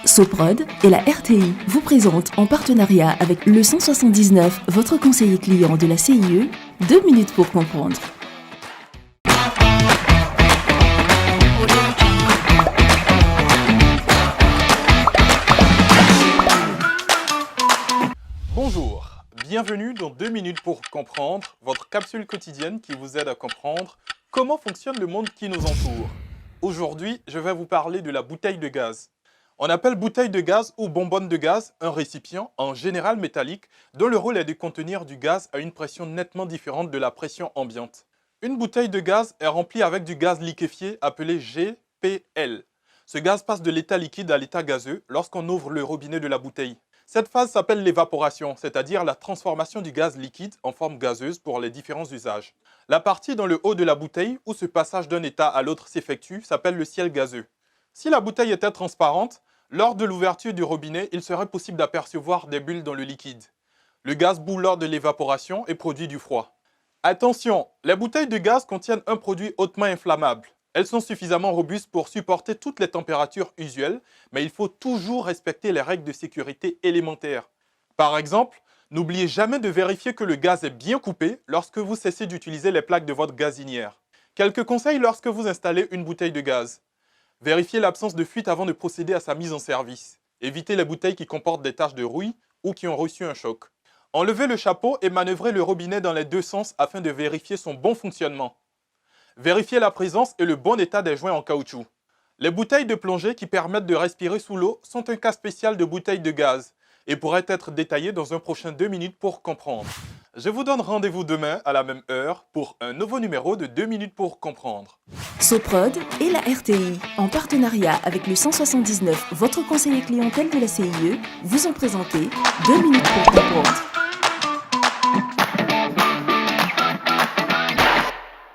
Soprod et la RTI vous présentent en partenariat avec le 179, votre conseiller client de la CIE, 2 minutes pour comprendre. Bonjour, bienvenue dans 2 minutes pour comprendre, votre capsule quotidienne qui vous aide à comprendre comment fonctionne le monde qui nous entoure. Aujourd'hui, je vais vous parler de la bouteille de gaz. On appelle bouteille de gaz ou bonbonne de gaz un récipient, en général métallique, dont le rôle est de contenir du gaz à une pression nettement différente de la pression ambiante. Une bouteille de gaz est remplie avec du gaz liquéfié appelé GPL. Ce gaz passe de l'état liquide à l'état gazeux lorsqu'on ouvre le robinet de la bouteille. Cette phase s'appelle l'évaporation, c'est-à-dire la transformation du gaz liquide en forme gazeuse pour les différents usages. La partie dans le haut de la bouteille où ce passage d'un état à l'autre s'effectue s'appelle le ciel gazeux. Si la bouteille était transparente, lors de l'ouverture du robinet, il serait possible d'apercevoir des bulles dans le liquide. Le gaz bout lors de l'évaporation et produit du froid. Attention, les bouteilles de gaz contiennent un produit hautement inflammable. Elles sont suffisamment robustes pour supporter toutes les températures usuelles, mais il faut toujours respecter les règles de sécurité élémentaires. Par exemple, n'oubliez jamais de vérifier que le gaz est bien coupé lorsque vous cessez d'utiliser les plaques de votre gazinière. Quelques conseils lorsque vous installez une bouteille de gaz. Vérifiez l'absence de fuite avant de procéder à sa mise en service. Évitez les bouteilles qui comportent des taches de rouille ou qui ont reçu un choc. Enlevez le chapeau et manœuvrez le robinet dans les deux sens afin de vérifier son bon fonctionnement. Vérifiez la présence et le bon état des joints en caoutchouc. Les bouteilles de plongée qui permettent de respirer sous l'eau sont un cas spécial de bouteilles de gaz et pourraient être détaillées dans un prochain 2 minutes pour comprendre. Je vous donne rendez-vous demain à la même heure pour un nouveau numéro de 2 minutes pour comprendre. Soprod et la RTI, en partenariat avec le 179, votre conseiller clientèle de la CIE, vous ont présenté 2 minutes pour comprendre.